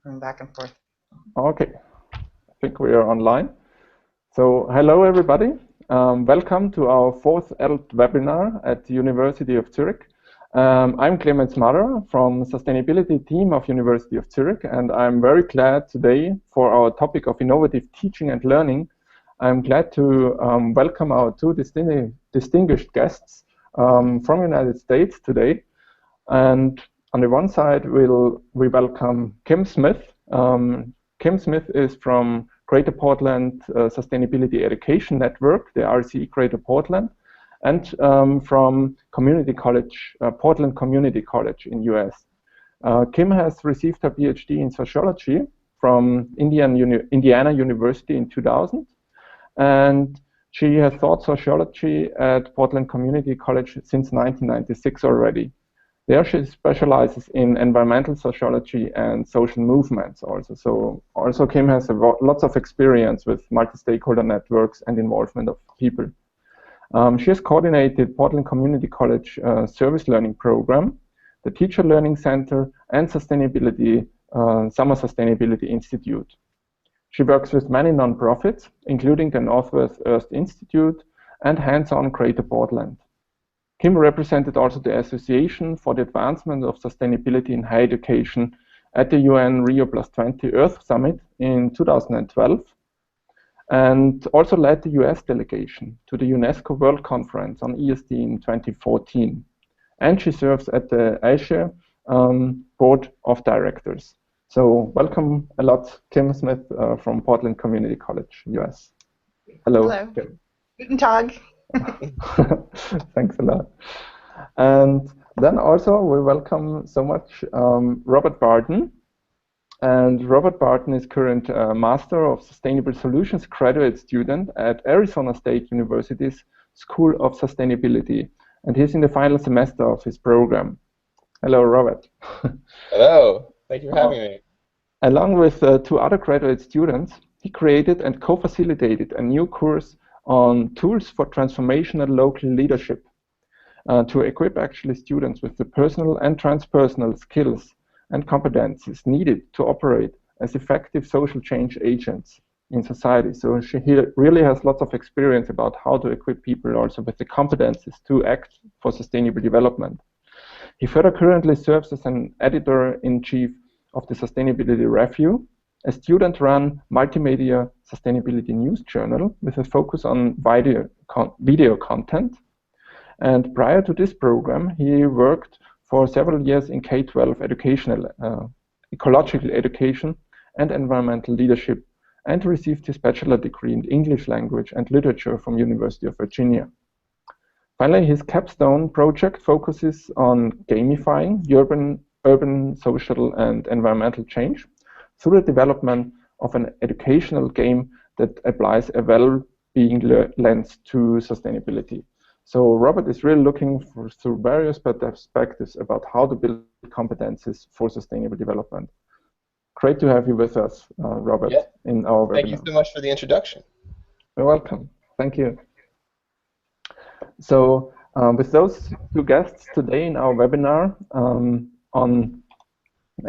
and back and forth. Okay, I think we are online. So hello everybody. Welcome to our fourth ELTT webinar at the University of Zurich. I'm Clemens Marrer from Sustainability team of University of Zurich, and I'm very glad today for our topic of innovative teaching and learning. I'm glad to welcome our two distinguished guests from United States today. And on the one side, we welcome Kim Smith. Kim Smith is from Greater Portland Sustainability Education Network, the RCE Greater Portland, and from Community College, Portland Community College in US. Kim has received her PhD in sociology from Indiana University in 2000, and she has taught sociology at Portland Community College since 1996 already. There she specializes in environmental sociology and social movements also. So also Kim has lots of experience with multi-stakeholder networks and involvement of people. She has coordinated Portland Community College Service Learning Program, the Teacher Learning Center, and Sustainability Summer Sustainability Institute. She works with many nonprofits, including the Northwest Earth Institute and Hands-on Greater Portland. Kim represented also the Association for the Advancement of Sustainability in Higher Education at the UN Rio+20 Earth Summit in 2012, and also led the US delegation to the UNESCO World Conference on ESD in 2014. And she serves at the Asia Board of Directors. So welcome a lot, Kim Smith from Portland Community College, US. Hello. Hello. Kim. Guten Tag. Thanks a lot. And then also we welcome so much Robert Barton. And Robert Barton is current Master of Sustainable Solutions graduate student at Arizona State University's School of Sustainability. And he's in the final semester of his program. Hello, Robert. Hello. Thank you for having me. Along with two other graduate students, he created and co-facilitated a new course on tools for transformational local leadership to equip actually students with the personal and transpersonal skills and competencies needed to operate as effective social change agents in society. So he really has lots of experience about how to equip people also with the competencies to act for sustainable development. He further currently serves as an editor-in-chief of the Sustainability Review, a student-run multimedia sustainability news journal with a focus on video content. And prior to this program, he worked for several years in K-12 educational, ecological education and environmental leadership, and received his bachelor degree in English language and literature from University of Virginia. Finally, his capstone project focuses on gamifying urban social and environmental change through the development of an educational game that applies a well-being lens to sustainability. So Robert is really looking through various perspectives about how to build competencies for sustainable development. Great to have you with us, Robert, in our webinar. Thank you so much for the introduction. You're welcome. Thank you. So with those two guests today in our webinar on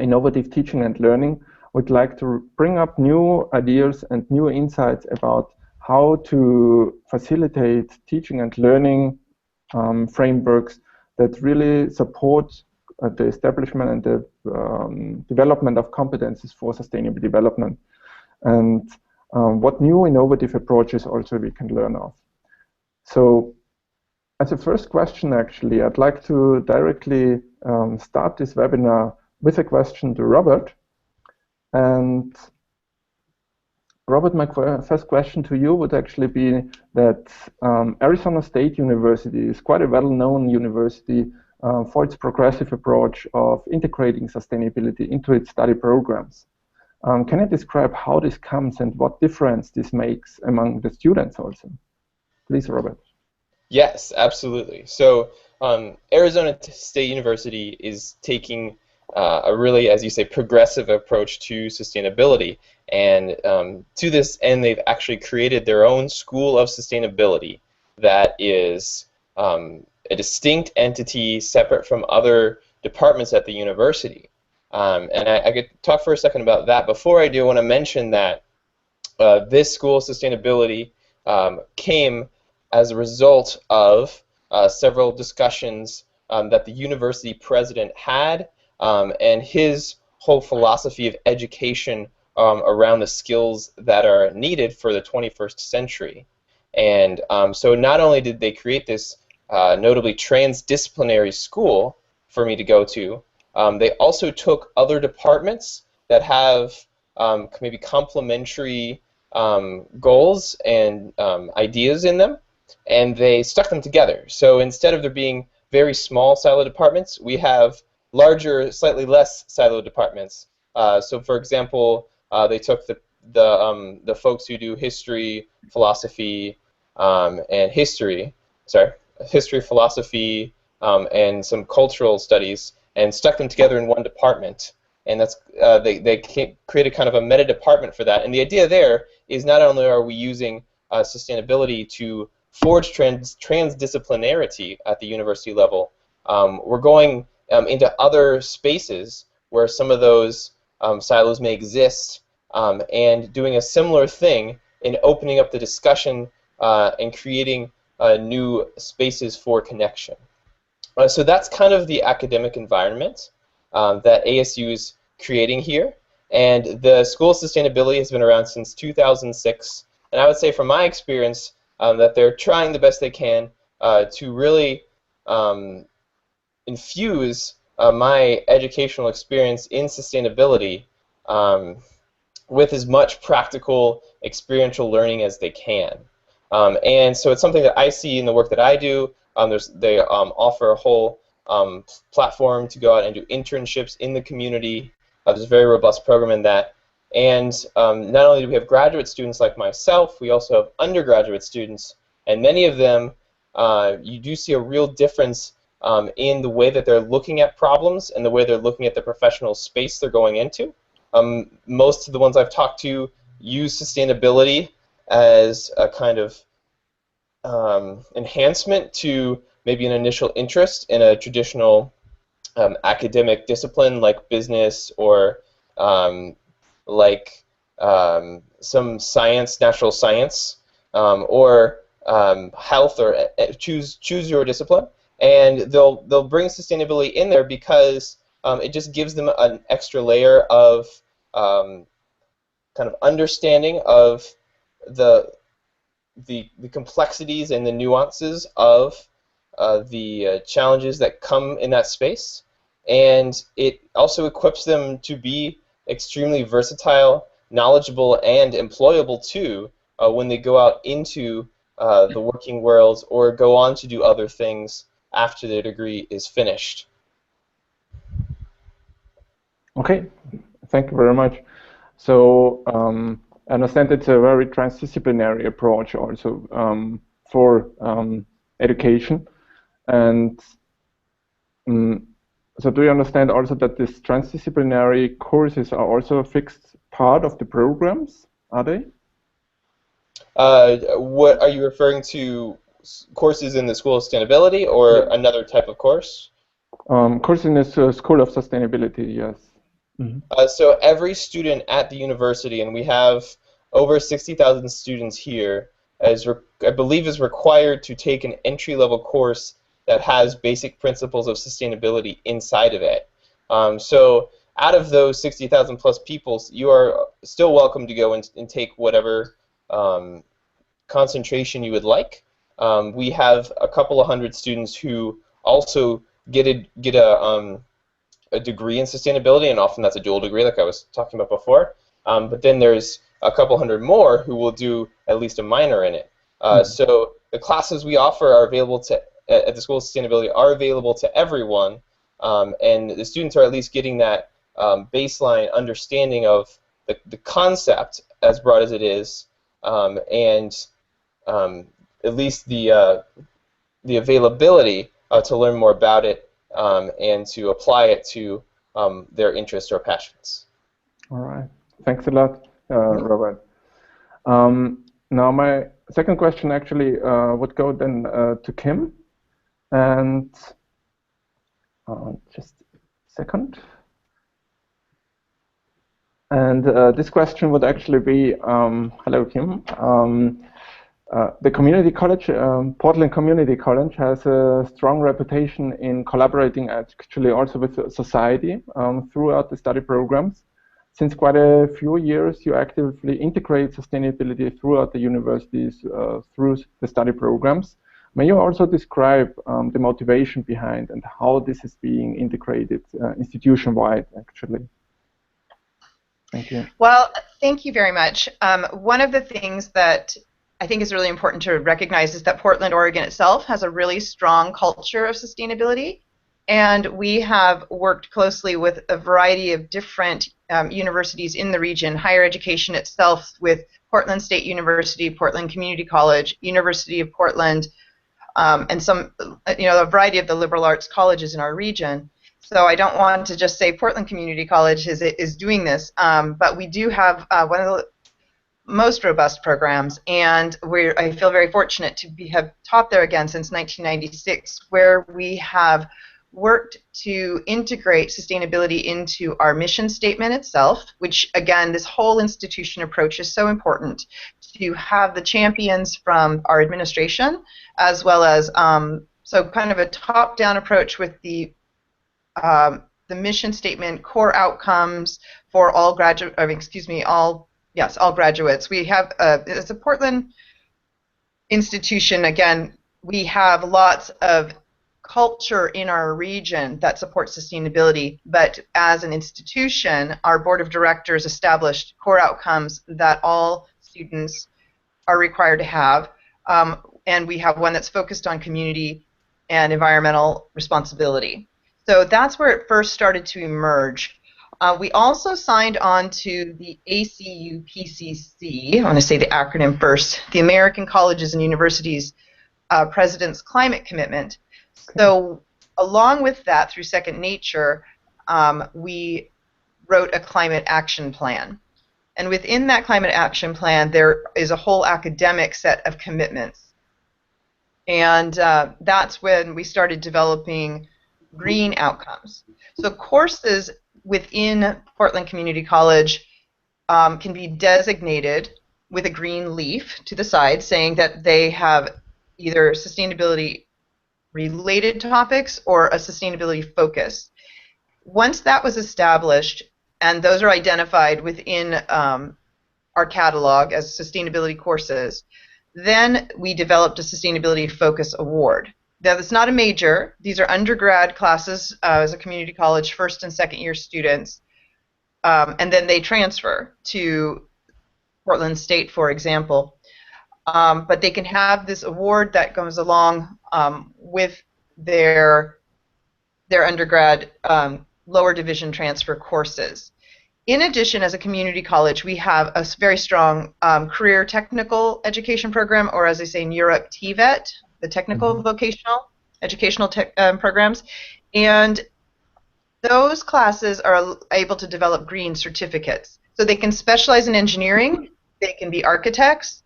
innovative teaching and learning, we'd like to bring up new ideas and new insights about how to facilitate teaching and learning frameworks that really support the establishment and the development of competencies for sustainable development, and what new innovative approaches also we can learn of. So as a first question, actually, I'd like to directly start this webinar with a question to Robert. And Robert, my first question to you would actually be that Arizona State University is quite a well-known university for its progressive approach of integrating sustainability into its study programs. Can you describe how this comes and what difference this makes among the students also? Please, Robert. Yes, absolutely. So Arizona State University is taking a really, as you say, progressive approach to sustainability. And to this end, they've actually created their own School of Sustainability that is a distinct entity separate from other departments at the university. And I could talk for a second about that. Before I do, I want to mention that this school of sustainability came as a result of several discussions that the university president had, and his whole philosophy of education around the skills that are needed for the 21st century. And so not only did they create this notably transdisciplinary school for me to go to, they also took other departments that have maybe complementary goals and ideas in them, and they stuck them together. So instead of there being very small silo departments, we have larger, slightly less siloed departments. So for example, they took the folks who do history, philosophy, and history, philosophy, and some cultural studies, and stuck them together in one department. And that's they created kind of a meta department for that. And the idea there is not only are we using sustainability to forge transdisciplinarity at the university level, we're going into other spaces where some of those silos may exist, and doing a similar thing in opening up the discussion and creating new spaces for connection. So that's kind of the academic environment that ASU is creating here. And the School of Sustainability has been around since 2006. And I would say from my experience that they're trying the best they can to really infuse my educational experience in sustainability with as much practical experiential learning as they can. And so it's something that I see in the work that I do. They offer a whole platform to go out and do internships in the community. There's a very robust program in that. And not only do we have graduate students like myself, we also have undergraduate students. And many of them, you do see a real difference in the way that they're looking at problems and the way they're looking at the professional space they're going into. Most of the ones I've talked to use sustainability as a kind of enhancement to maybe an initial interest in a traditional academic discipline like business or like some science, natural science, or health, or choose your discipline, and they'll bring sustainability in there because it just gives them an extra layer of kind of understanding of the complexities and the nuances of the challenges that come in that space, and it also equips them to be extremely versatile, knowledgeable, and employable too when they go out into the working world or go on to do other things after their degree is finished. Okay, thank you very much. So I understand it's a very transdisciplinary approach also for education. And so do you understand also that these transdisciplinary courses are also a fixed part of the programs, are they? What are you referring to? Courses in the School of Sustainability or another type of course? Course in the School of Sustainability, yes. Mm-hmm. So every student at the university, and we have over 60,000 students here, I believe is required to take an entry-level course that has basic principles of sustainability inside of it. So out of those 60,000 plus people, you are still welcome to go and take whatever concentration you would like. We have a couple of hundred students who also get a degree in sustainability, and often that's a dual degree like I was talking about before. But then there's a couple hundred more who will do at least a minor in it. So the classes we offer are available at the School of Sustainability are available to everyone, and the students are at least getting that baseline understanding of the concept, as broad as it is, and at least the availability to learn more about it and to apply it to their interests or passions. All right. Thanks a lot, Robert. Now my second question actually would go then to Kim. And just a second. And this question would actually be, hello, Kim. The community college, Portland Community College, has a strong reputation in collaborating actually also with society throughout the study programs. Since quite a few years, you actively integrate sustainability throughout the universities through the study programs. May you also describe the motivation behind and how this is being integrated institution-wide, actually? Thank you. Well, thank you very much. One of the things that I think is really important to recognize is that Portland, Oregon itself has a really strong culture of sustainability, and we have worked closely with a variety of different universities in the region, higher education itself with Portland State University, Portland Community College, University of Portland, and some, a variety of the liberal arts colleges in our region. So I don't want to just say Portland Community College is doing this, but we do have one of the most robust programs, and I feel very fortunate to have taught there again since 1996, where we have worked to integrate sustainability into our mission statement itself, which again, this whole institution approach is so important to have the champions from our administration, as well as so kind of a top-down approach with the mission statement, core outcomes for all all graduates. We have, as a Portland institution, again, we have lots of culture in our region that supports sustainability, but as an institution, our board of directors established core outcomes that all students are required to have, and we have one that's focused on community and environmental responsibility. So that's where it first started to emerge. We also signed on to the ACUPCC, I want to say the acronym first, the American Colleges and Universities President's Climate Commitment. So along with that, through Second Nature, we wrote a climate action plan. And within that climate action plan, there is a whole academic set of commitments. And that's when we started developing green outcomes. So courses within Portland Community College can be designated with a green leaf to the side saying that they have either sustainability related topics or a sustainability focus. Once that was established, and those are identified within our catalog as sustainability courses, then we developed a sustainability focus award. Now, it's not a major. These are undergrad classes as a community college, first and second year students, and then they transfer to Portland State, for example. But they can have this award that goes along with their undergrad lower division transfer courses. In addition, as a community college, we have a very strong career technical education program, or as they say in Europe, TVET, the technical vocational educational programs, and those classes are able to develop green certificates. So they can specialize in engineering, they can be architects,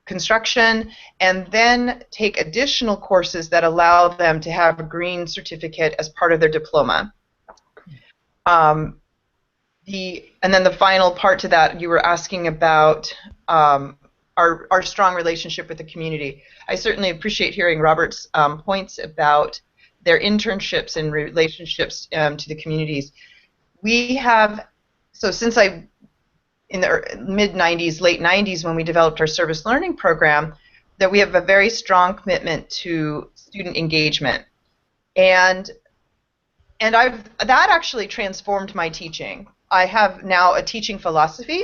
construction, and then take additional courses that allow them to have a green certificate as part of their diploma. And then the final part to that, you were asking about our strong relationship with the community. I certainly appreciate hearing Robert's points about their internships and relationships to the communities. We have, so since in the mid-90s, late 90s, when we developed our service learning program, that we have a very strong commitment to student engagement. And that actually transformed my teaching. I have now a teaching philosophy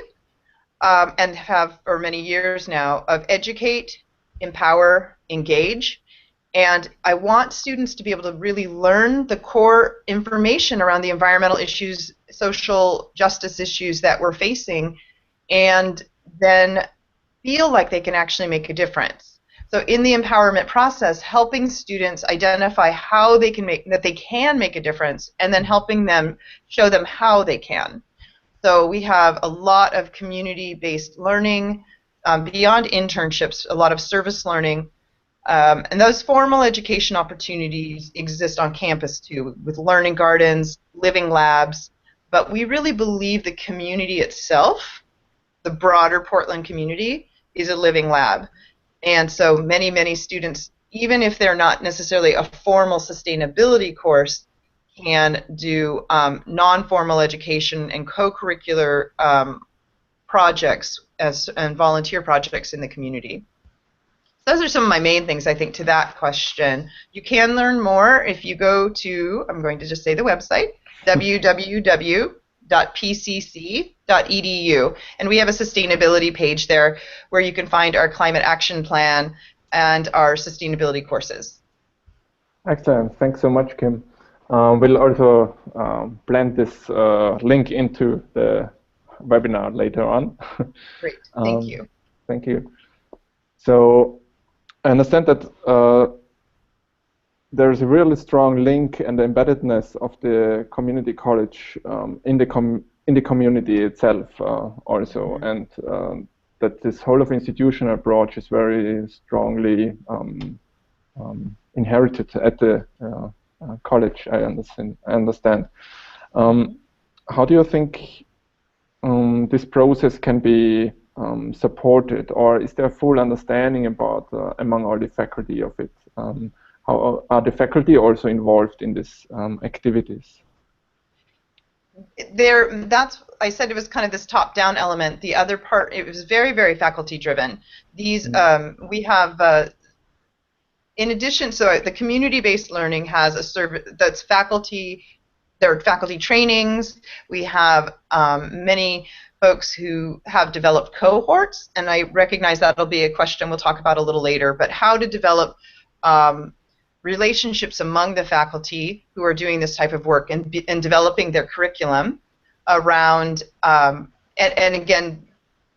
and have for many years now of educate, empower, engage. And I want students to be able to really learn the core information around the environmental issues, social justice issues that we're facing, and then feel like they can actually make a difference. So in the empowerment process, helping students identify how they can make a difference, and then helping them show them how they can. So we have a lot of community-based learning, beyond internships, a lot of service learning, and those formal education opportunities exist on campus too, with learning gardens, living labs, but we really believe the community itself, the broader Portland community, is a living lab. And so many students, even if they're not necessarily a formal sustainability course, can do non-formal education and co-curricular projects and volunteer projects in the community. So those are some of my main things, I think, to that question. You can learn more if you go to, I'm going to just say the website, www.pcc.edu, and we have a sustainability page there where you can find our climate action plan and our sustainability courses. Excellent. Thanks so much, Kim. We'll also blend this link into the webinar later on. Great. Thank you. Thank you. So I understand that there's a really strong link and embeddedness of the community college in the community itself also, and that this whole of institutional approach is very strongly inherited at the college. I understand. How do you think this process can be supported, or is there full understanding about among all the faculty of it? How are the faculty also involved in these activities? I said it was kind of this top-down element. The other part, it was very faculty-driven. These we have, in addition, so the community-based learning has a service that's faculty. There are faculty trainings. We have many folks who have developed cohorts, and I recognize that'll be a question we'll talk about a little later, but how to develop relationships among the faculty who are doing this type of work and developing their curriculum around, and again,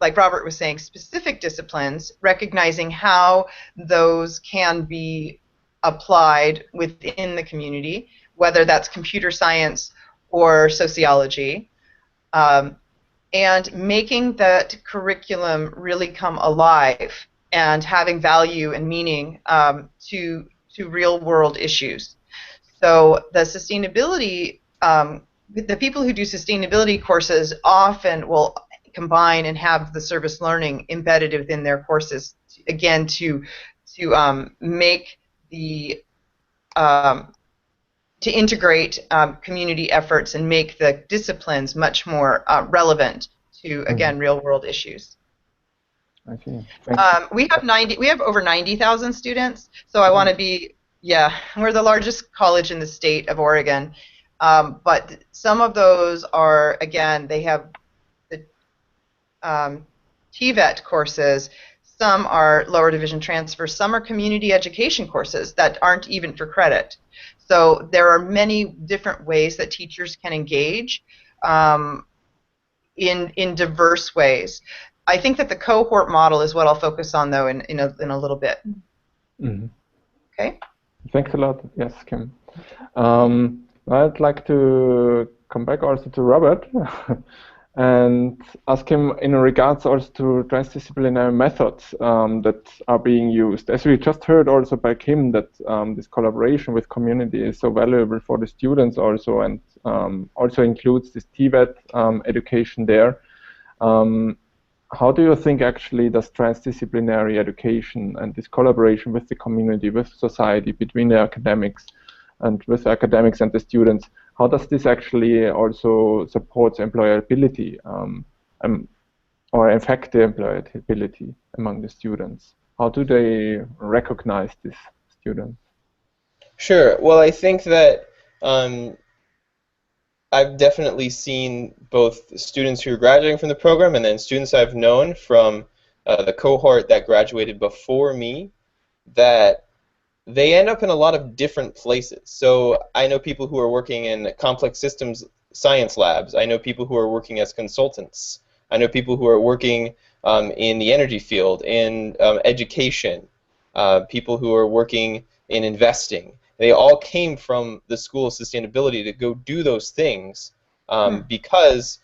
like Robert was saying, specific disciplines, recognizing how those can be applied within the community, whether that's computer science or sociology, and making that curriculum really come alive and having value and meaning to real-world issues. So the sustainability, the people who do sustainability courses often will combine and have the service learning embedded within their courses, again, to make the to integrate community efforts and make the disciplines much more relevant to, again, real-world issues. I see. We have over 90,000 students, so I want to be, we're the largest college in the state of Oregon, but some of those are, again, they have the TVET courses, some are lower division transfer, some are community education courses that aren't even for credit. So there are many different ways that teachers can engage in diverse ways. I think that the cohort model is what I'll focus on, though, in a little bit. Okay. Thanks a lot. Yes, Kim. I'd like to come back also to Robert and ask him in regards also to transdisciplinary methods that are being used. As we just heard also by Kim, that this collaboration with community is so valuable for the students also, and also includes this TVET education there. How do you think actually does transdisciplinary education and this collaboration with the community, with society, between the academics and with academics and the students, how does this actually also support employability or affect the employability among the students? How do they recognize these students? Sure. Well, I think that I've definitely seen both students who are graduating from the program and then students I've known from the cohort that graduated before me, that they end up in a lot of different places. So I know people who are working in complex systems science labs. I know people who are working as consultants. I know people who are working in the energy field, in education, people who are working in investing. They all came from the School of Sustainability to go do those things because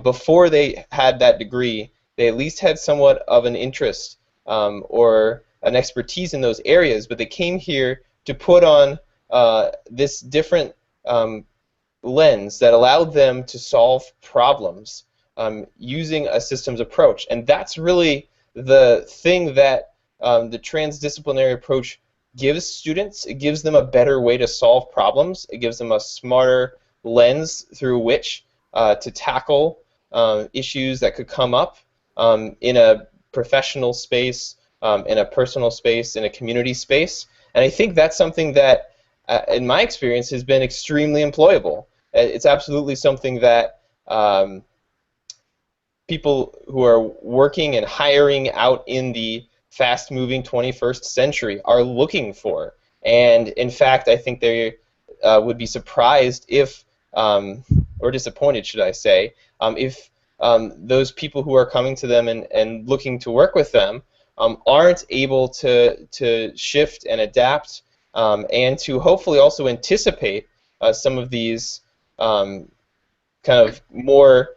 before they had that degree, they at least had somewhat of an interest or an expertise in those areas, but they came here to put on this different lens that allowed them to solve problems using a systems approach. And that's really the thing that the transdisciplinary approach gives students. It gives them a better way to solve problems. It gives them a smarter lens through which to tackle issues that could come up in a professional space, in a personal space, in a community space. And I think that's something that, in my experience, has been extremely employable. It's absolutely something that people who are working and hiring out in the fast-moving 21st century are looking for. And in fact, I think they would be surprised if, or disappointed, should I say, if those people who are coming to them and looking to work with them aren't able to shift and adapt and to hopefully also anticipate some of these kind of more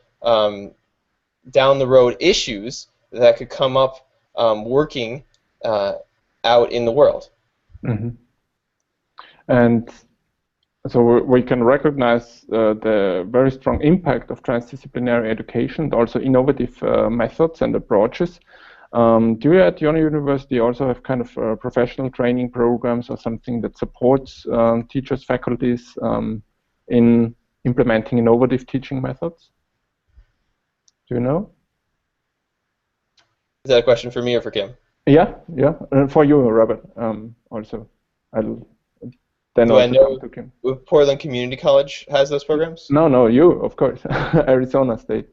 down the road issues that could come up working out in the world. Mm-hmm. And so we can recognize the very strong impact of transdisciplinary education, also innovative methods and approaches. Do you at your university also have kind of professional training programs or something that supports teachers, faculties in implementing innovative teaching methods? Do you know? Is that a question for me or for Kim? Yeah, for you, Robert. Also, I'll then Do also I know come to Kim. if Portland Community College has those programs? No, you, of course. Arizona State.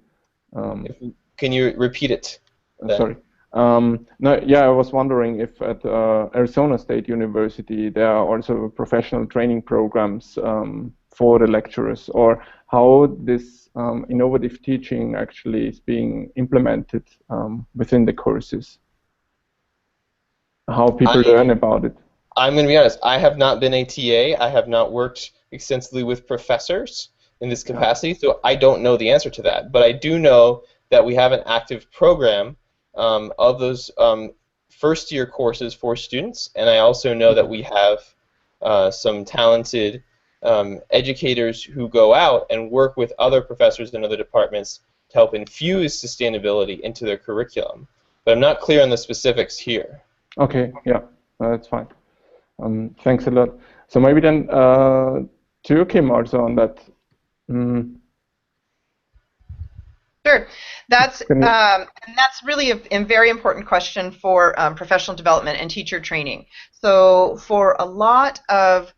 Can you repeat it? Then? Sorry. No, yeah, I was wondering if at Arizona State University there are also professional training programs for the lecturers, or how this innovative teaching actually is being implemented within the courses. How people learn about it. I'm going to be honest, I have not been a TA. I have not worked extensively with professors in this capacity, so I don't know the answer to that. But I do know that we have an active program of those first-year courses for students, and I also know that we have some talented educators who go out and work with other professors in other departments to help infuse sustainability into their curriculum. But I'm not clear on the specifics here. Okay, yeah, that's fine. Thanks a lot. So maybe then to you, Kim, also on that. Sure. That's really a very important question for professional development and teacher training. So for a lot of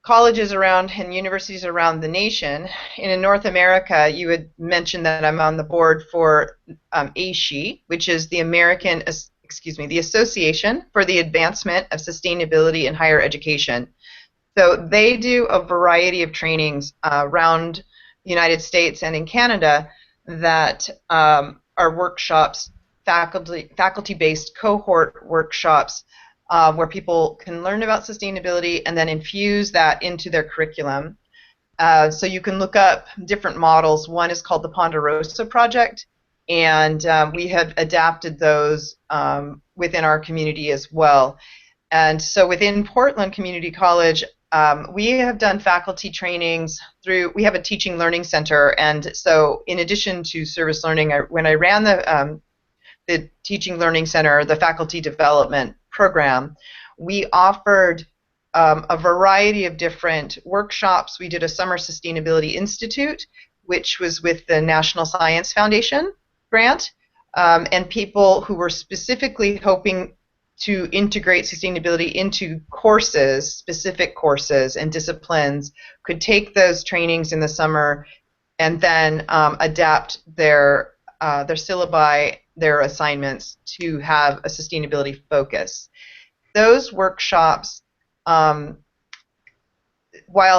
colleges around and universities around the nation, in North America, you had mentioned that I'm on the board for ASHE, which is the the Association for the Advancement of Sustainability in Higher Education. So they do a variety of trainings around the United States and in Canada that are workshops, faculty-based cohort workshops where people can learn about sustainability and then infuse that into their curriculum. So you can look up different models. One is called the Ponderosa Project, and we have adapted those within our community as well. And so within Portland Community College, we have done faculty trainings we have a teaching learning center, and so in addition to service learning, when I ran the teaching learning center, the faculty development program, we offered a variety of different workshops. We did a Summer Sustainability Institute, which was with the National Science Foundation grant, and people who were specifically hoping to integrate sustainability into courses, specific courses and disciplines, could take those trainings in the summer and then adapt their syllabi, their assignments to have a sustainability focus. Those workshops, while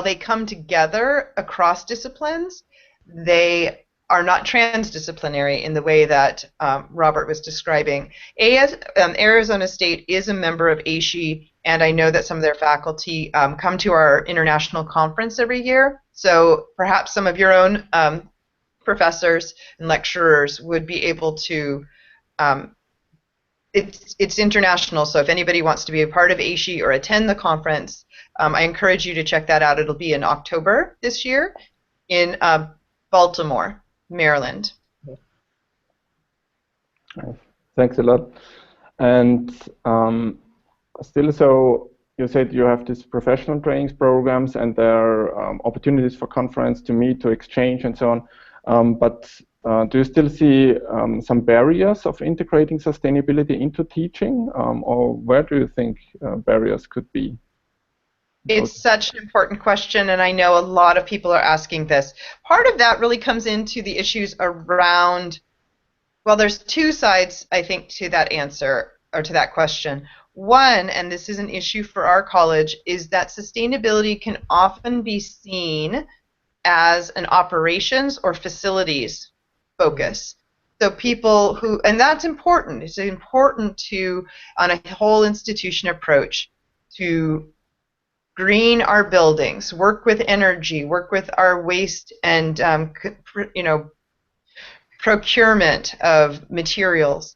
they come together across disciplines, they are not transdisciplinary in the way that Robert was describing. Arizona State is a member of ASHE, and I know that some of their faculty come to our international conference every year. So perhaps some of your own professors and lecturers would be able to it's international, so if anybody wants to be a part of ASHE or attend the conference, I encourage you to check that out. It'll be in October this year in Baltimore, Maryland. Thanks a lot. And still, so you said you have these professional trainings programs, and there are opportunities for conference to meet, to exchange, and so on. But do you still see some barriers of integrating sustainability into teaching, or where do you think barriers could be? It's such an important question, and I know a lot of people are asking this. Part of that really comes into the issues around, well, there's two sides, I think, to that answer, or to that question. One, and this is an issue for our college, is that sustainability can often be seen as an operations or facilities focus. So people who, and that's important. It's important to, on a whole institution approach, to green our buildings, work with energy, work with our waste and procurement of materials,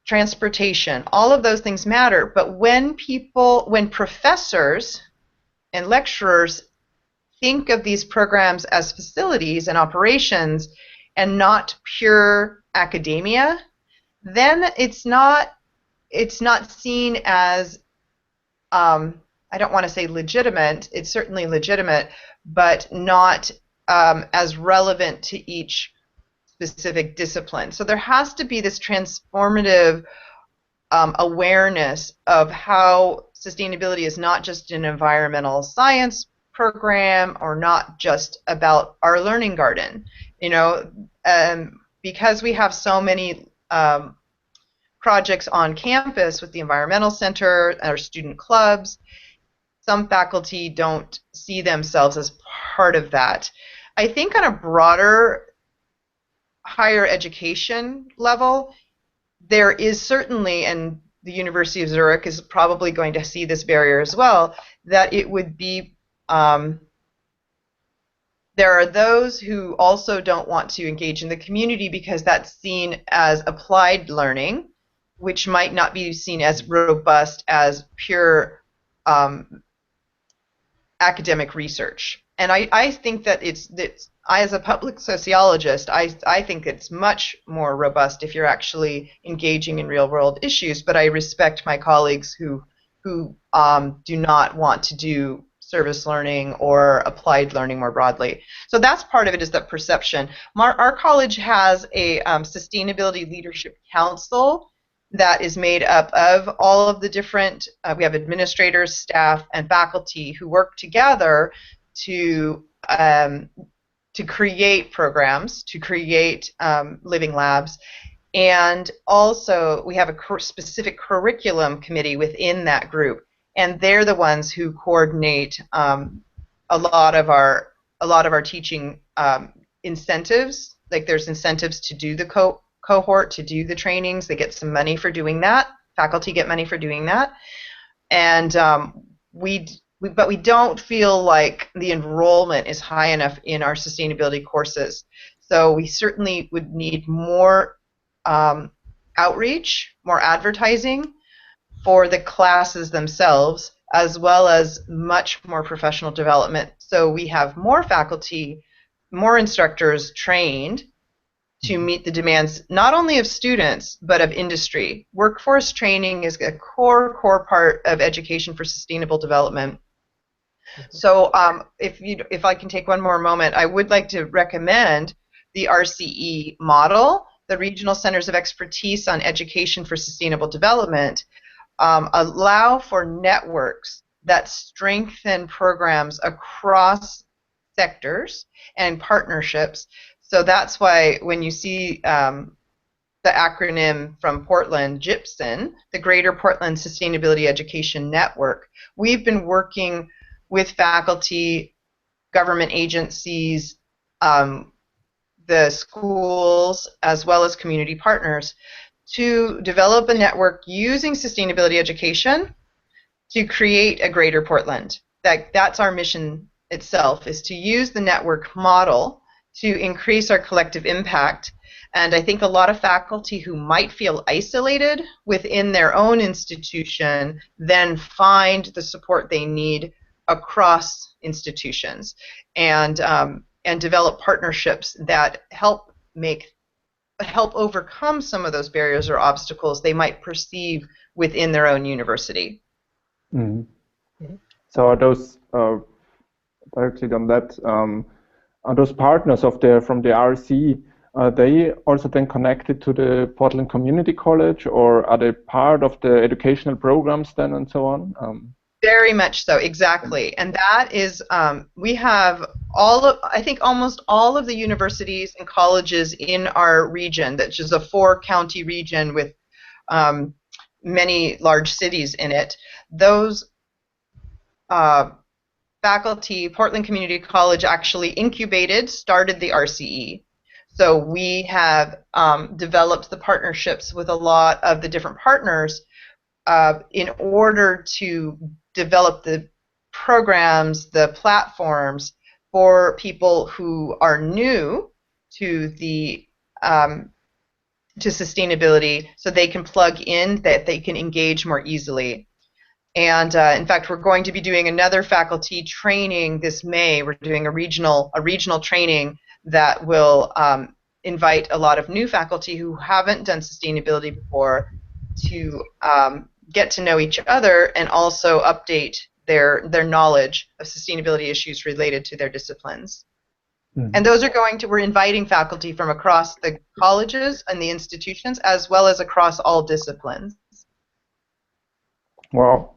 transportation. All of those things matter. But when professors and lecturers think of these programs as facilities and operations and not pure academia, then it's not seen as I don't want to say legitimate. It's certainly legitimate, but not as relevant to each specific discipline. So there has to be this transformative awareness of how sustainability is not just an environmental science program or not just about our learning garden. Because we have so many projects on campus with the environmental center, our student clubs, some faculty don't see themselves as part of that. I think on a broader higher education level, there is certainly, and the University of Zurich is probably going to see this barrier as well, that it would be, there are those who also don't want to engage in the community because that's seen as applied learning, which might not be seen as robust as pure academic research. And I think that as a public sociologist, I think it's much more robust if you're actually engaging in real world issues, but I respect my colleagues who do not want to do service learning or applied learning more broadly. So that's part of it, is that perception. Our college has a Sustainability Leadership Council that is made up of all of the different, we have administrators, staff, and faculty who work together to create programs, to create living labs, and also we have a specific curriculum committee within that group, and they're the ones who coordinate a lot of our teaching incentives. Like there's incentives to do the cohort, to do the trainings. They get some money for doing that. Faculty get money for doing that, and but we don't feel like the enrollment is high enough in our sustainability courses. So we certainly would need more outreach, more advertising for the classes themselves, as well as much more professional development. So we have more faculty, more instructors trained to meet the demands not only of students, but of industry. Workforce training is a core part of education for sustainable development. So if I can take one more moment, I would like to recommend the RCE model, the Regional Centers of Expertise on Education for Sustainable Development, allow for networks that strengthen programs across sectors and partnerships. So that's why when you see the acronym from Portland, GIPSN, the Greater Portland Sustainability Education Network, we've been working with faculty, government agencies, the schools, as well as community partners to develop a network using sustainability education to create a Greater Portland. That's our mission itself, is to use the network model to increase our collective impact. And I think a lot of faculty who might feel isolated within their own institution then find the support they need across institutions, and develop partnerships that help overcome some of those barriers or obstacles they might perceive within their own university. Mm-hmm. So are those directly on that? Are those partners from the RC? Are they also then connected to the Portland Community College, or are they part of the educational programs then, and so on? Very much so, exactly. And that is, we have I think almost all of the universities and colleges in our region, that's just a 4-county region with many large cities in it. Those faculty, Portland Community College actually started the RCE. So we have developed the partnerships with a lot of the different partners in order to develop the programs, the platforms for people who are new to the to sustainability, so they can plug in, that they can engage more easily. And in fact, we're going to be doing another faculty training this May. We're doing a regional training that will invite a lot of new faculty who haven't done sustainability before to get to know each other and also update their knowledge of sustainability issues related to their disciplines. Mm-hmm. And those are we're inviting faculty from across the colleges and the institutions, as well as across all disciplines. Wow.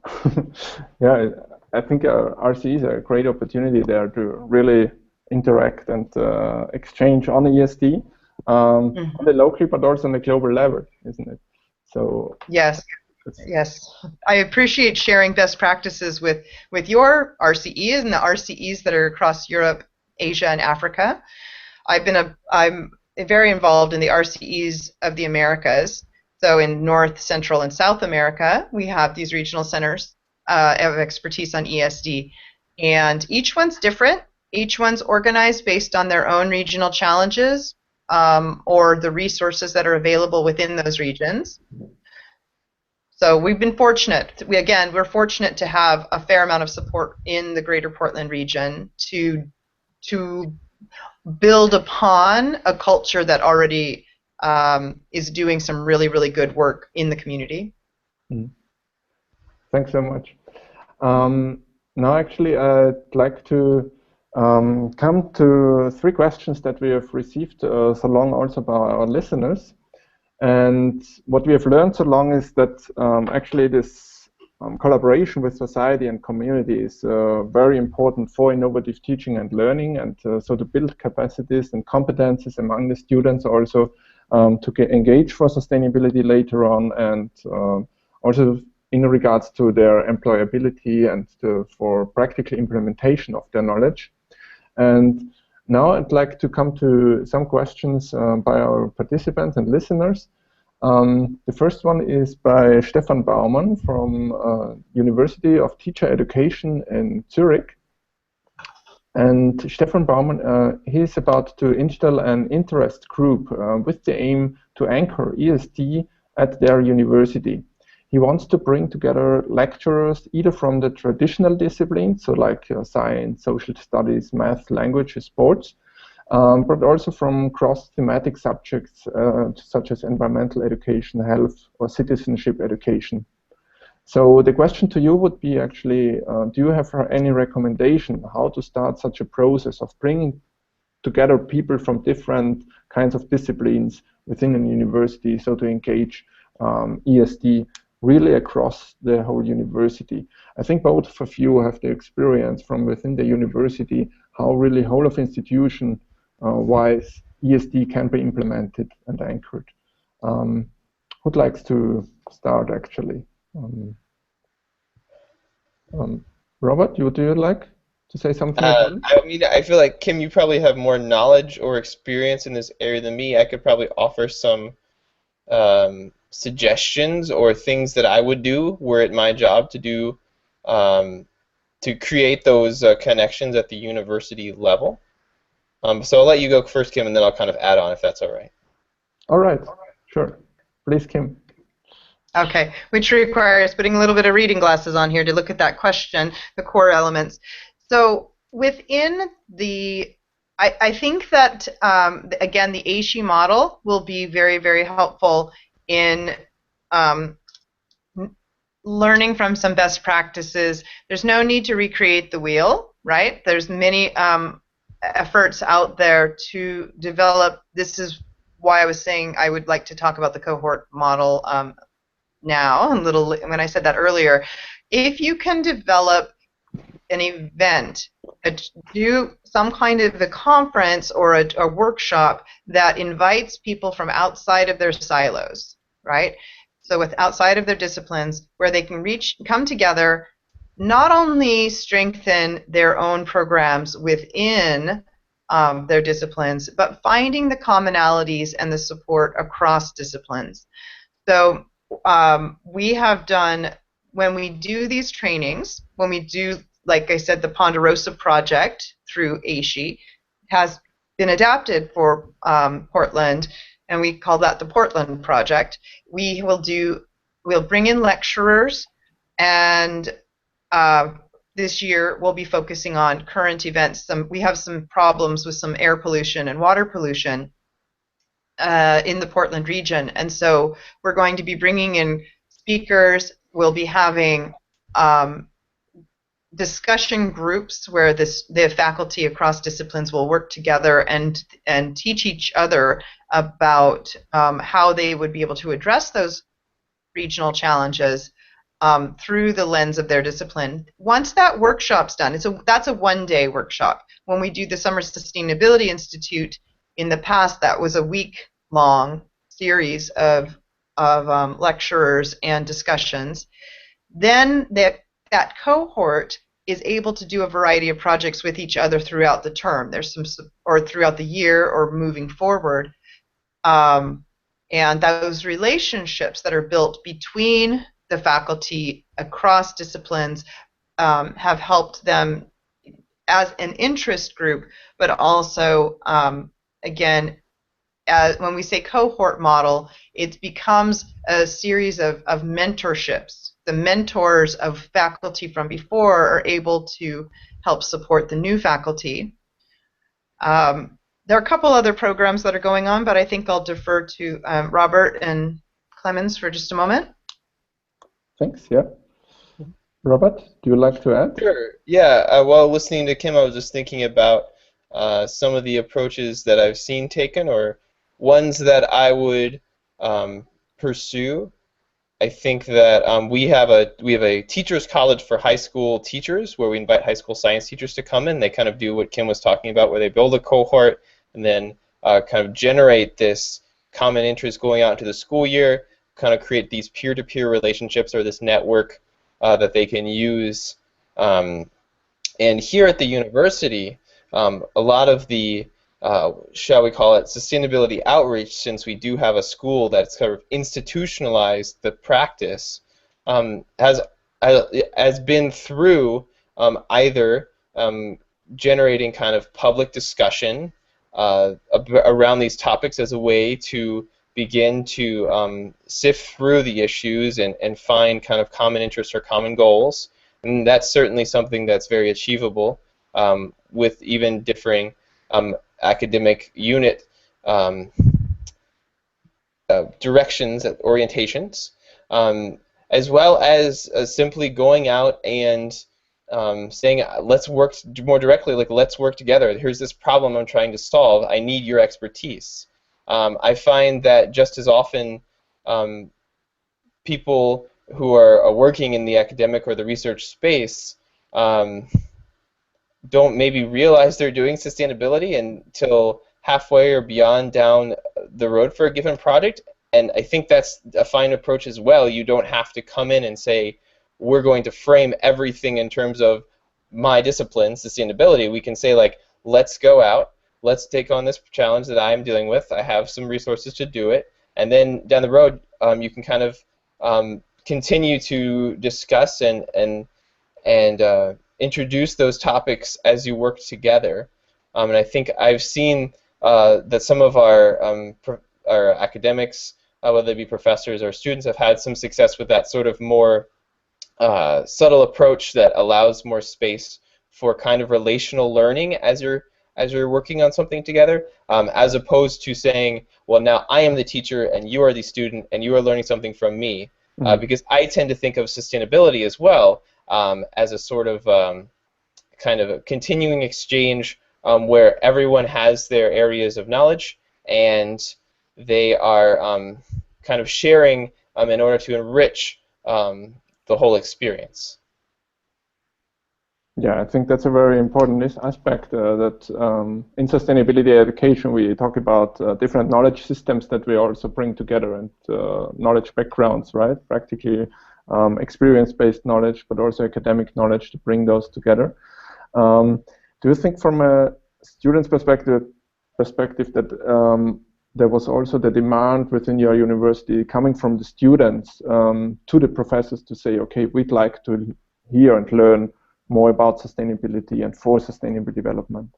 Yeah, I think RC is a great opportunity there to really interact and exchange on ESD, on the local but also on the global level, isn't it? So yes. Yes, I appreciate sharing best practices with your RCEs and the RCEs that are across Europe, Asia, and Africa. I'm very involved in the RCEs of the Americas. So in North, Central, and South America, we have these regional centers of expertise on ESD, and each one's different. Each one's organized based on their own regional challenges or the resources that are available within those regions. So we've been fortunate. We're fortunate to have a fair amount of support in the Greater Portland region to build upon a culture that already is doing some really, really good work in the community. Thanks so much. Now, actually, I'd like to come to 3 questions that we have received so long also by our listeners. And what we have learned so long is that actually this collaboration with society and community is very important for innovative teaching and learning, and so to build capacities and competences among the students also to engage for sustainability later on, and also in regards to their employability and for practical implementation of their knowledge. And now I'd like to come to some questions by our participants and listeners. The first one is by Stefan Baumann from University of Teacher Education in Zurich. And Stefan Baumann, he's about to install an interest group with the aim to anchor ESD at their university. He wants to bring together lecturers either from the traditional disciplines, so like science, social studies, math, language, sports, but also from cross-thematic subjects such as environmental education, health, or citizenship education. So the question to you would be actually, do you have any recommendation how to start such a process of bringing together people from different kinds of disciplines within a university, so to engage ESD really across the whole university? I think both of you have the experience from within the university how really whole of institution wise ESD can be implemented and anchored. Who'd like to start actually? Robert, would you like to say something? I mean, I feel like, Kim, you probably have more knowledge or experience in this area than me. I could probably offer some suggestions or things that I would do were it my job to do to create those connections at the university level. So I'll let you go first, Kim, and then I'll kind of add on if that's all right. All right, sure. Please, Kim. Okay, which requires putting a little bit of reading glasses on here to look at that question, the core elements. So within the, I think that, again, the ASHI model will be very, very helpful in learning from some best practices. There's no need to recreate the wheel, right? There's many efforts out there to develop. This is why I was saying I would like to talk about the cohort model now, when I said that earlier. If you can develop an event, do some kind of a conference or a workshop that invites people from outside of their silos, right? So with outside of their disciplines, where they can come together, not only strengthen their own programs within their disciplines, but finding the commonalities and the support across disciplines. So we have done, when we do these trainings, when we do, like I said, the Ponderosa project through ASHI has been adapted for Portland, and we call that the Portland project. We'll bring in lecturers, and this year we'll be focusing on current events. We have some problems with some air pollution and water pollution in the Portland region, and so we're going to be bringing in speakers. We'll be having discussion groups where the faculty across disciplines will work together and teach each other about how they would be able to address those regional challenges through the lens of their discipline. Once that workshop's done, that's a one-day workshop. When we do the Summer Sustainability Institute in the past, that was a week-long series of lecturers and discussions. Then that cohort is able to do a variety of projects with each other throughout the term. There's or throughout the year or moving forward. And those relationships that are built between the faculty across disciplines have helped them as an interest group, but also, again, when we say cohort model, it becomes a series of mentorships. The mentors of faculty from before are able to help support the new faculty. There are a couple other programs that are going on, but I think I'll defer to Robert and Clemens for just a moment. Thanks, yeah. Robert, do you like to add? Sure, yeah. While listening to Kim, I was just thinking about some of the approaches that I've seen taken, or ones that I would pursue. I think that we have a teachers college for high school teachers, where we invite high school science teachers to come in. They kind of do what Kim was talking about, where they build a cohort and then kind of generate this common interest going out into the school year, kind of create these peer-to-peer relationships or this network that they can use. And here at the university, a lot of the shall we call it sustainability outreach, since we do have a school that's kind of institutionalized the practice, has been through either generating kind of public discussion around these topics as a way to begin to sift through the issues and find kind of common interests or common goals. And that's certainly something that's very achievable with even differing academic unit directions, orientations, as well as simply going out and saying, let's work more directly, like let's work together. Here's this problem I'm trying to solve. I need your expertise. I find that just as often people who are working in the academic or the research space don't maybe realize they're doing sustainability until halfway or beyond down the road for a given project. And I think that's a fine approach as well. You don't have to come in and say, we're going to frame everything in terms of my discipline, sustainability. We can say, like, let's go out, let's take on this challenge that I'm dealing with. I have some resources to do it. And then down the road, you can kind of continue to discuss and introduce those topics as you work together. And I think I've seen that some of our academics, whether they be professors or students, have had some success with that sort of more subtle approach that allows more space for kind of relational learning as you're working on something together, as opposed to saying, well, now I am the teacher and you are the student and you are learning something from me. Because I tend to think of sustainability as well as a sort of kind of a continuing exchange where everyone has their areas of knowledge and they are kind of sharing in order to enrich the whole experience. Yeah, I think that's a very important aspect that in sustainability education we talk about different knowledge systems that we also bring together and knowledge backgrounds, right? Practically experience-based knowledge, but also academic knowledge to bring those together. Do you think from a student's perspective that there was also the demand within your university coming from the students to the professors to say, okay, we'd like to hear and learn more about sustainability and for sustainable development?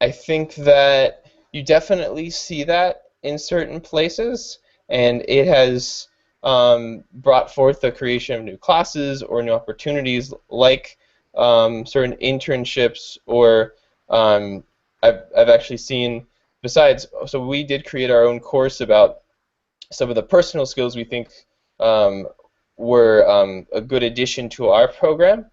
I think that you definitely see that in certain places, and it has brought forth the creation of new classes or new opportunities like certain internships, or I've actually seen, besides, so we did create our own course about some of the personal skills we think were a good addition to our program.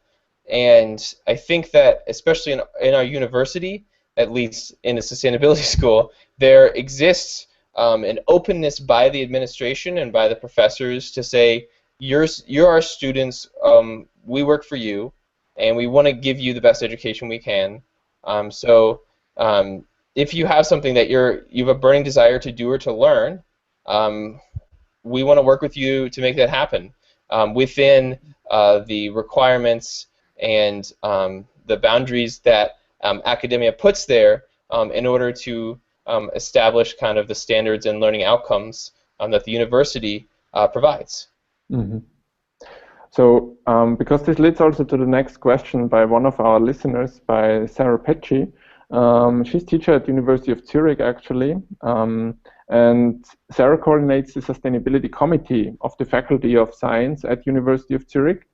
And I think that especially in our university, at least in the sustainability school, there exists an openness by the administration and by the professors to say, you're our students, we work for you, and we want to give you the best education we can. So if you have something that you have a burning desire to do or to learn, we want to work with you to make that happen within the requirements and the boundaries that academia puts there in order to establish kind of the standards and learning outcomes that the university provides. Mm-hmm. So, because this leads also to the next question by one of our listeners, by Sarah Pecci. She's teacher at the University of Zurich, actually, and Sarah coordinates the sustainability committee of the Faculty of Science at University of Zurich.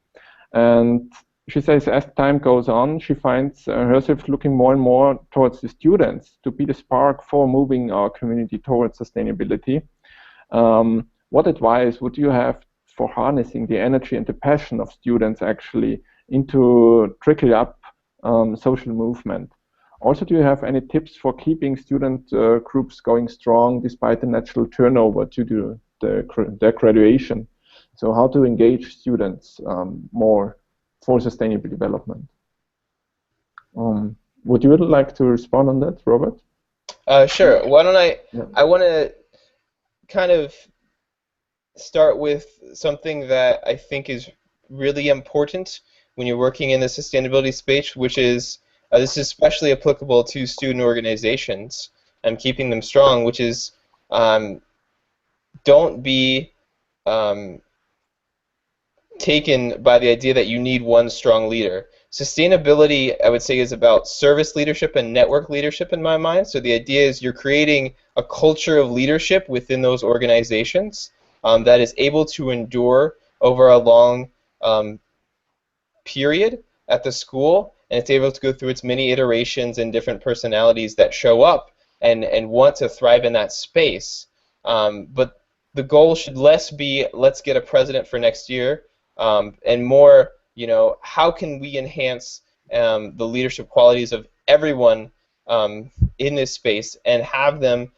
And she says as time goes on, she finds herself looking more and more towards the students to be the spark for moving our community towards sustainability. What advice would you have for harnessing the energy and the passion of students actually into trickle up social movement? Also, do you have any tips for keeping student groups going strong despite the natural turnover due to their graduation? So how to engage students more for sustainable development? Would you like to respond on that, Robert? Sure. Why don't I want to kind of start with something that I think is really important when you're working in the sustainability space, which is this is especially applicable to student organizations and keeping them strong, which is don't be taken by the idea that you need one strong leader. Sustainability, I would say, is about service leadership and network leadership in my mind. So the idea is you're creating a culture of leadership within those organizations that is able to endure over a long period at the school, and it's able to go through its many iterations and different personalities that show up and want to thrive in that space. But the goal should less be, let's get a president for next year, and more, how can we enhance the leadership qualities of everyone in this space and have them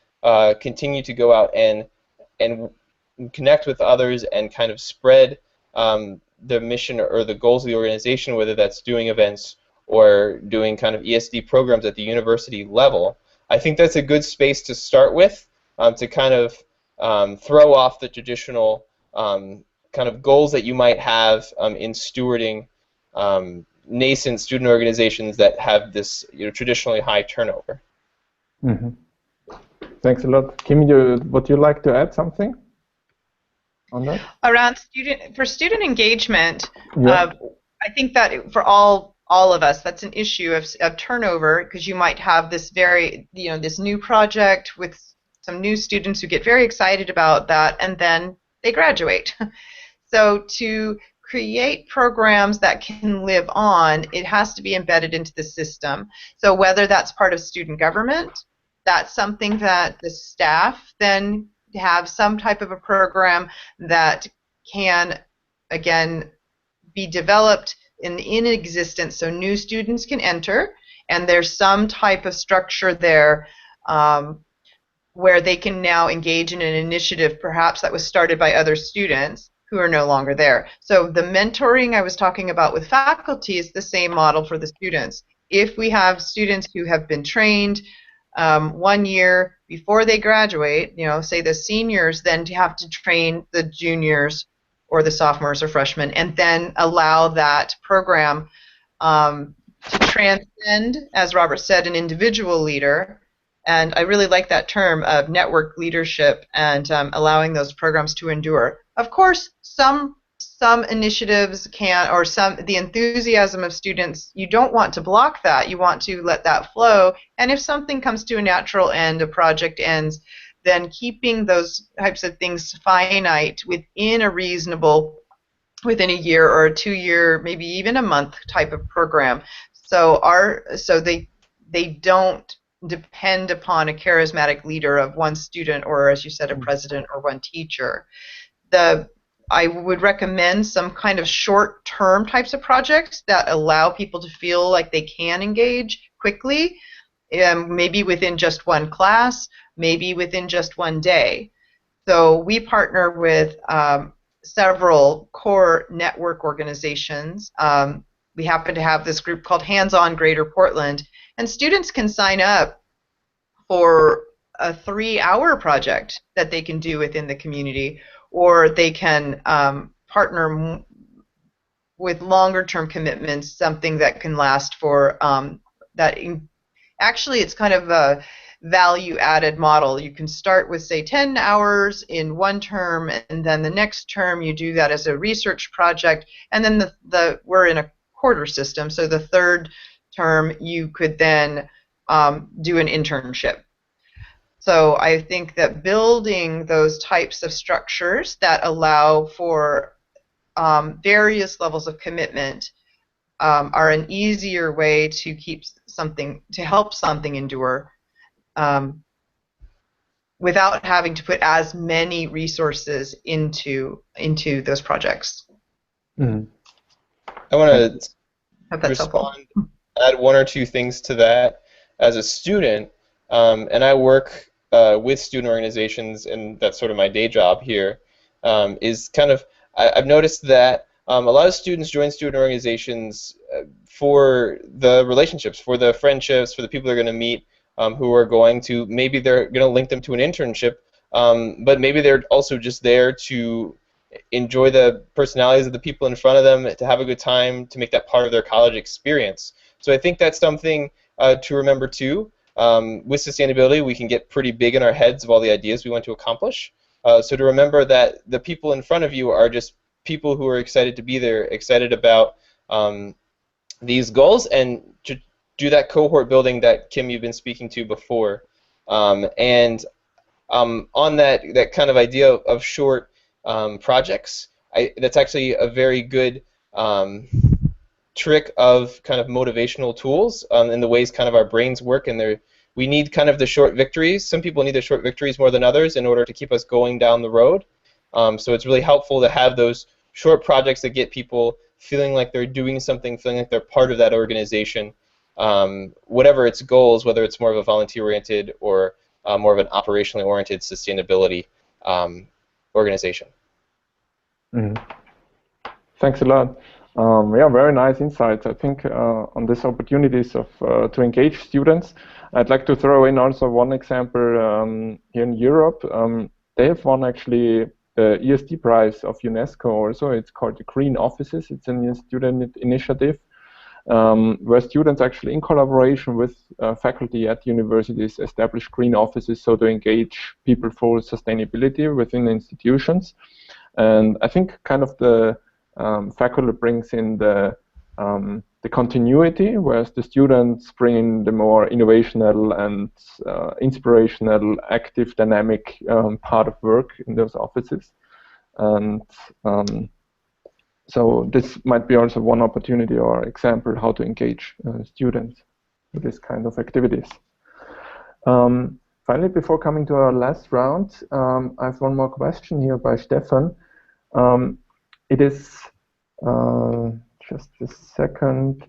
continue to go out and connect with others and kind of spread the mission or the goals of the organization, whether that's doing events or doing kind of ESD programs at the university level. I think that's a good space to start with to kind of throw off the traditional kind of goals that you might have in stewarding nascent student organizations that have this traditionally high turnover. Mm-hmm. Thanks a lot. Kim, would you like to add something on that? Around student engagement, yeah. I think that for all all of us. That's an issue of turnover, because you might have this this new project with some new students who get very excited about that, and then they graduate. So to create programs that can live on, it has to be embedded into the system. So whether that's part of student government, that's something that the staff then have some type of a program that can, again, be developed in existence so new students can enter, and there's some type of structure there where they can now engage in an initiative perhaps that was started by other students who are no longer there. So the mentoring I was talking about with faculty is the same model for the students. If we have students who have been trained 1 year before they graduate, say the seniors, then to have to train the juniors or the sophomores or freshmen, and then allow that program to transcend, as Robert said, an individual leader. And I really like that term of network leadership, and allowing those programs to endure. Of course, some initiatives can, or the enthusiasm of students, you don't want to block that. You want to let that flow. And if something comes to a natural end, a project ends, then keeping those types of things finite within within a year or a 2-year, maybe even a month type of program. So they don't depend upon a charismatic leader of one student, or, as you said, a president or one teacher. I would recommend some kind of short-term types of projects that allow people to feel like they can engage quickly, maybe within just one class, maybe within just one day. So we partner with several core network organizations. We happen to have this group called Hands On Greater Portland, and students can sign up for a 3-hour project that they can do within the community, or they can partner with longer-term commitments, something that can last for actually it's kind of a value-added model. You can start with, say, 10 hours in one term, and then the next term you do that as a research project, and then we're in a quarter system, so the third term you could then do an internship. So I think that building those types of structures that allow for various levels of commitment are an easier way to help something endure, without having to put as many resources into those projects. Mm-hmm. I want to respond, add one or two things to that. As a student, and I work with student organizations, and that's sort of my day job here, is kind of, I've noticed that a lot of students join student organizations for the relationships, for the friendships, for the people they're going to meet, who are maybe they're going to link them to an internship, but maybe they're also just there to enjoy the personalities of the people in front of them, to have a good time, to make that part of their college experience. So I think that's something to remember too. With sustainability, we can get pretty big in our heads of all the ideas we want to accomplish. So to remember that the people in front of you are just people who are excited to be there, excited about these goals, and to do that cohort building that, Kim, you've been speaking to before. On that kind of idea of short projects, that's actually a very good trick of kind of motivational tools in the ways kind of our brains work, and we need kind of the short victories. Some people need the short victories more than others in order to keep us going down the road. So it's really helpful to have those short projects that get people feeling like they're doing something, feeling like they're part of that organization, whatever its goals, whether it's more of a volunteer-oriented or more of an operationally oriented sustainability organization. Mm-hmm. Thanks a lot. Yeah, very nice insights. I think on these opportunities to engage students, I'd like to throw in also one example here in Europe. They have won actually the ESD prize of UNESCO also. It's called the Green Offices. It's a new student initiative where students actually, in collaboration with faculty at universities, establish green offices so to engage people for sustainability within institutions. And I think kind of the faculty brings in the the continuity, whereas the students bring in the more innovational and inspirational, active, dynamic part of work in those offices. And so this might be also one opportunity or example how to engage students with this kind of activities. Finally, before coming to our last round, I have one more question here by Stefan. It is, just a second,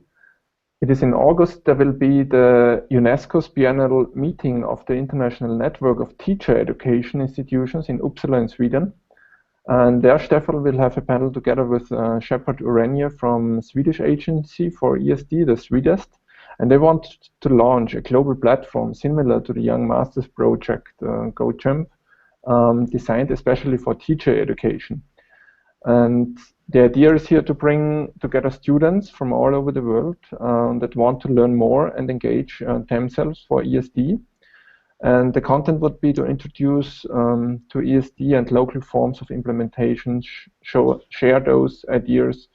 it is in August there will be the UNESCO's biennial meeting of the International Network of Teacher Education Institutions in Uppsala in Sweden. And there Stefan will have a panel together with Shepard Urania from Swedish Agency for ESD, the Swedest. And they want to launch a global platform similar to the Young Masters project GoJump, designed especially for teacher education. And the idea is here to bring together students from all over the world that want to learn more and engage themselves for ESD. And the content would be to introduce to ESD and local forms of implementation, share those ideas,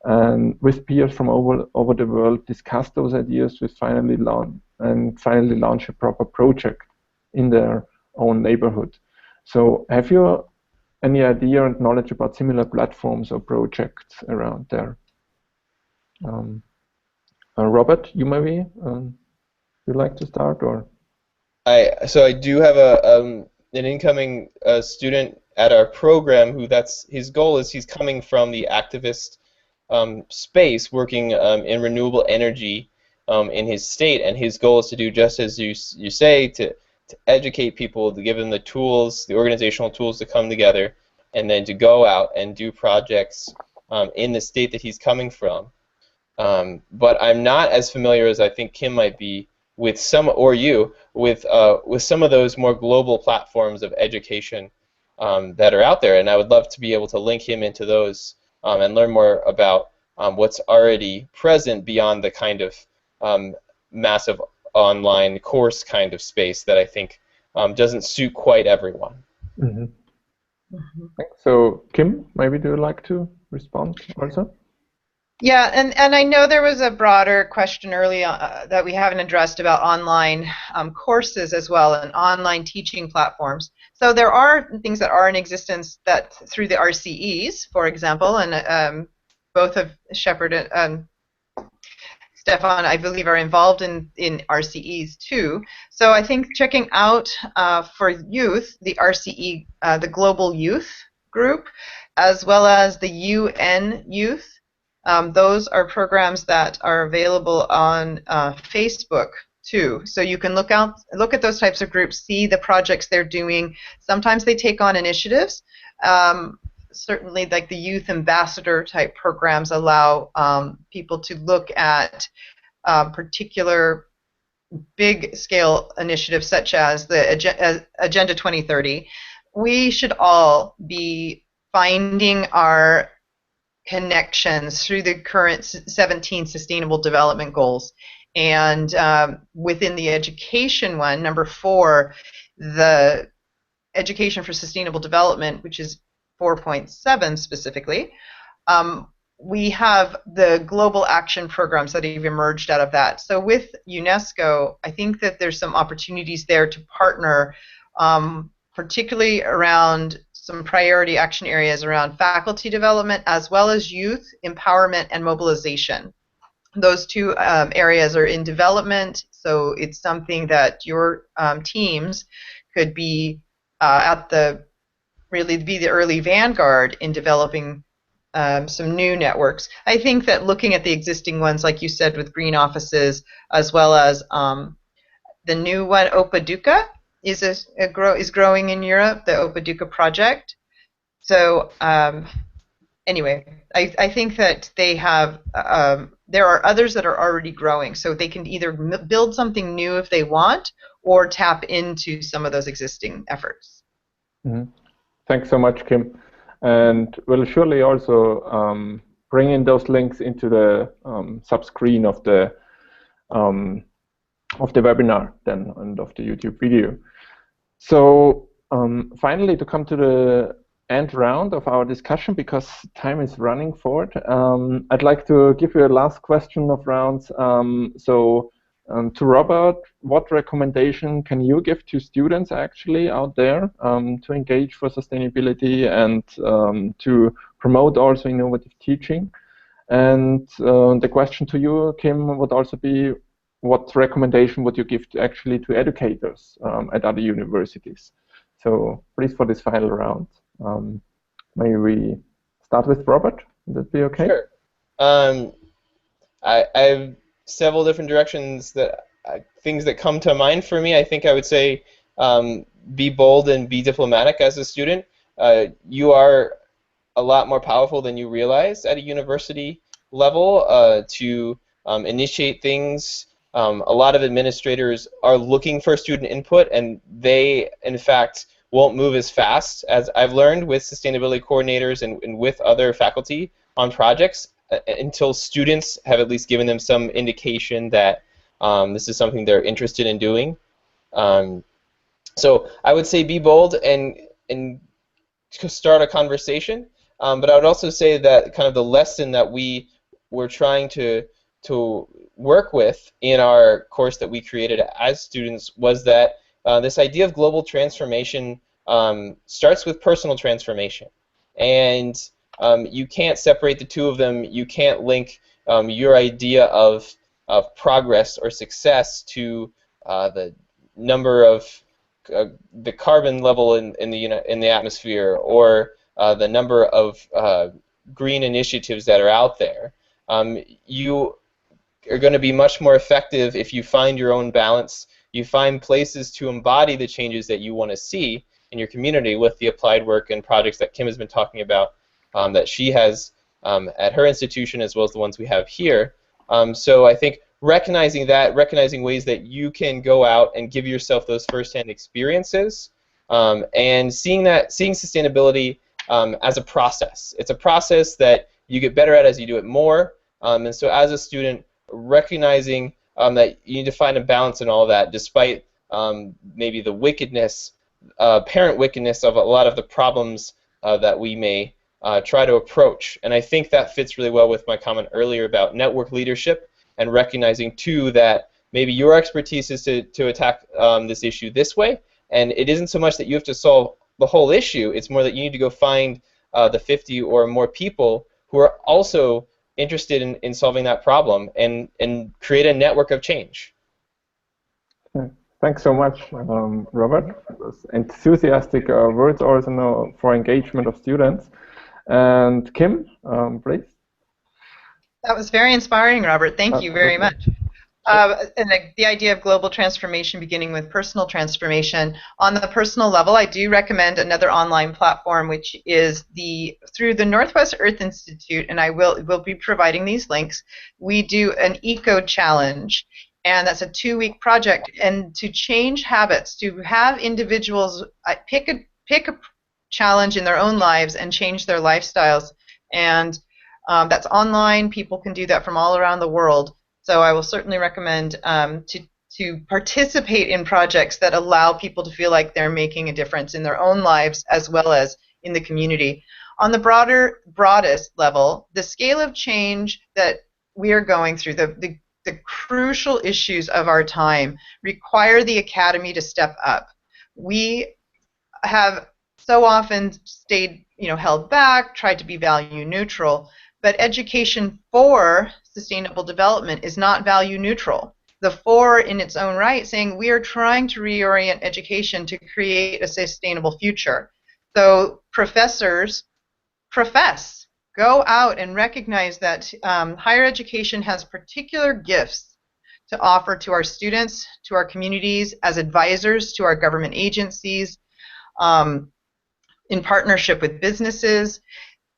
and with peers from over the world, discuss those ideas with finally launch a proper project in their own neighborhood. So have you any idea and knowledge about similar platforms or projects around there? Robert, you maybe you'd like to start, or? So I do have an incoming student at our program who his goal is he's coming from the activist space, working in renewable energy in his state, and his goal is to do just as you say, to educate people, to give them the tools, the organizational tools to come together, and then to go out and do projects in the state that he's coming from. But I'm not as familiar as I think Kim might be with some, or you, with some of those more global platforms of education that are out there, and I would love to be able to link him into those and learn more about what's already present beyond the kind of massive online course kind of space that I think doesn't suit quite everyone. Mm-hmm. Mm-hmm. So, Kim, maybe do you like to respond also? Yeah, and I know there was a broader question earlier that we haven't addressed about online courses as well, and online teaching platforms. So there are things that are in existence that through the RCEs, for example, and both of Shepard and Stefan, I believe, are involved in RCEs too. So I think checking out for youth, the RCE, the Global Youth Group, as well as the UN Youth. Those are programs that are available on Facebook too. So you can look at those types of groups, see the projects they're doing. Sometimes they take on initiatives. Certainly, like the youth ambassador type programs allow people to look at particular big scale initiatives such as the Agenda 2030. We should all be finding our connections through the current 17 Sustainable Development Goals. And within the education one, number 4, the Education for Sustainable Development, which is 4.7 specifically, we have the global action programs that have emerged out of that. So with UNESCO, I think that there's some opportunities there to partner, particularly around some priority action areas around faculty development as well as youth empowerment and mobilization. Those two areas are in development, so it's something that your teams could be really be the early vanguard in developing some new networks. I think that looking at the existing ones, like you said, with green offices, as well as the new one, Opaduca, is growing in Europe, the Opaduca project. So anyway, I think that they have, there are others that are already growing, so they can either build something new if they want, or tap into some of those existing efforts. Mm-hmm. Thanks so much, Kim. And we'll surely also bring in those links into the sub-screen of the webinar then, and of the YouTube video. So finally, to come to the end round of our discussion because time is running forward. I'd like to give you a last question of rounds. To Robert, what recommendation can you give to students actually out there to engage for sustainability and to promote also innovative teaching? And the question to you, Kim, would also be, what recommendation would you give to educators at other universities? So please, for this final round, may we start with Robert? Would that be okay? Sure. I have several different directions that things that come to mind for me. I think I would say be bold and be diplomatic as a student. You are a lot more powerful than you realize at a university level to initiate things. A lot of administrators are looking for student input, and they, in fact, won't move as fast as I've learned with sustainability coordinators and with other faculty on projects until students have at least given them some indication that this is something they're interested in doing. So I would say be bold and start a conversation. But I would also say that kind of the lesson that we were trying to work with in our course that we created as students was that this idea of global transformation starts with personal transformation. And you can't separate the two of them. You can't link your idea of progress or success to the number of the carbon level in the atmosphere or the number of green initiatives that are out there. You are going to be much more effective if you find your own balance. You find places to embody the changes that you want to see in your community with the applied work and projects that Kim has been talking about that she has at her institution as well as the ones we have here. So I think recognizing ways that you can go out and give yourself those first-hand experiences and seeing sustainability as a process. It's a process that you get better at as you do it more. And so as a student, recognizing that you need to find a balance in all that, despite maybe the wickedness, apparent wickedness of a lot of the problems that we may try to approach. And I think that fits really well with my comment earlier about network leadership and recognizing, too, that maybe your expertise is to attack this issue this way, and it isn't so much that you have to solve the whole issue, it's more that you need to go find the 50 or more people who are also interested in solving that problem and create a network of change. Thanks so much, Robert. Enthusiastic words also for engagement of students. And Kim, please. That was very inspiring, Robert. Thank you very much. And the idea of global transformation beginning with personal transformation. On the personal level, I do recommend another online platform, which is through the Northwest Earth Institute, and I will be providing these links. We do an eco challenge, and that's a 2-week project. And to change habits, to have individuals pick a challenge in their own lives and change their lifestyles, and that's online. People can do that from all around the world. So I will certainly recommend to participate in projects that allow people to feel like they're making a difference in their own lives as well as in the community. On the broadest level, the scale of change that we are going through, the crucial issues of our time require the academy to step up. We have so often stayed, held back, tried to be value neutral. But education for sustainable development is not value neutral. The for in its own right saying we are trying to reorient education to create a sustainable future. So professors profess, go out and recognize that higher education has particular gifts to offer to our students, to our communities, as advisors to our government agencies, in partnership with businesses,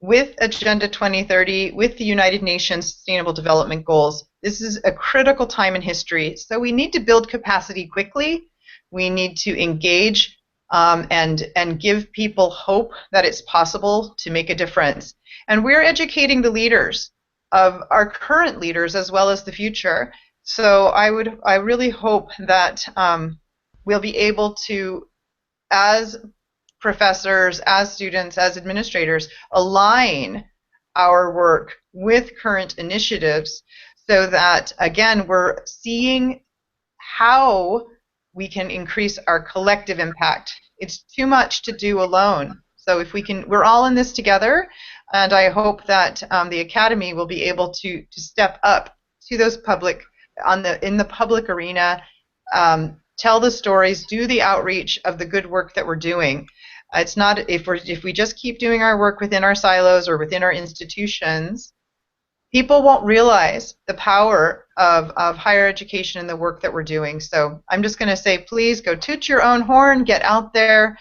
with Agenda 2030, with the United Nations Sustainable Development Goals. This is a critical time in history, so we need to build capacity quickly. We need to engage and give people hope that it's possible to make a difference. And we're educating the leaders of our current leaders as well as the future. So I really hope that we'll be able to, as professors, as students, as administrators, align our work with current initiatives so that, again, we're seeing how we can increase our collective impact. It's too much to do alone. So if we can, we're all in this together, and I hope that the Academy will be able to step up to those public, in the public arena, tell the stories, do the outreach of the good work that we're doing. It's not, if we just keep doing our work within our silos or within our institutions, people won't realize the power of higher education and the work that we're doing. So I'm just going to say, please go toot your own horn, get out there,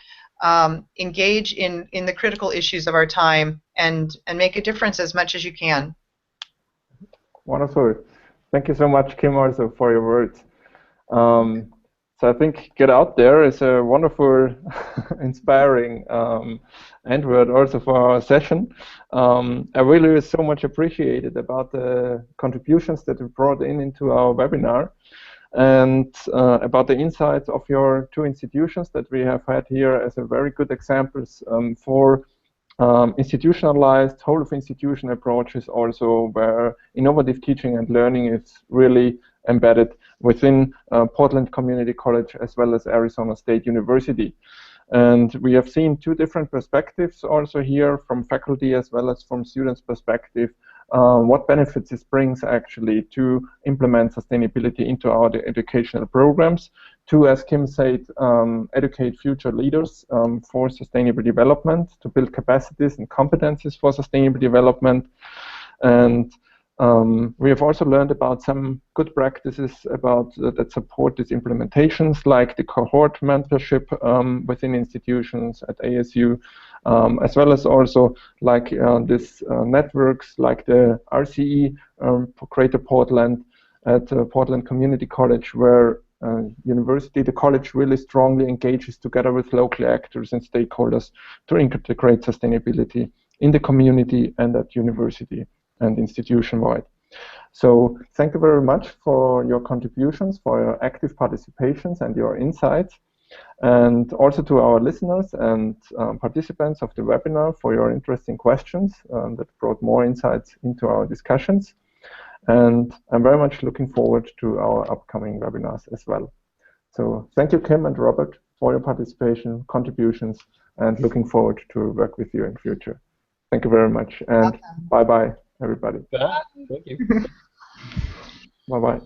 engage in the critical issues of our time, and make a difference as much as you can. Wonderful. Thank you so much, Kim, also for your words. So I think get out there is a wonderful, inspiring end word also for our session. I really so much appreciated about the contributions that you brought into our webinar, and about the insights of your two institutions that we have had here as a very good examples for institutionalized whole of institution approaches, also where innovative teaching and learning is really embedded within Portland Community College as well as Arizona State University. And we have seen two different perspectives also here, from faculty as well as from students' perspective, what benefits it brings actually to implement sustainability into our educational programs, to, as Kim said, educate future leaders for sustainable development, to build capacities and competencies for sustainable development. And we have also learned about some good practices about that support these implementations, like the cohort mentorship within institutions at ASU, as well as also like these networks like the RCE for Greater Portland at Portland Community College, where the college really strongly engages together with local actors and stakeholders to integrate sustainability in the community and at university and institution-wide. So thank you very much for your contributions, for your active participations and your insights, and also to our listeners and participants of the webinar for your interesting questions that brought more insights into our discussions. And I'm very much looking forward to our upcoming webinars as well. So thank you, Kim and Robert, for your participation, contributions, and looking forward to work with you in future. Thank you very much, and bye-bye, everybody. Bye. Thank you. Bye-bye.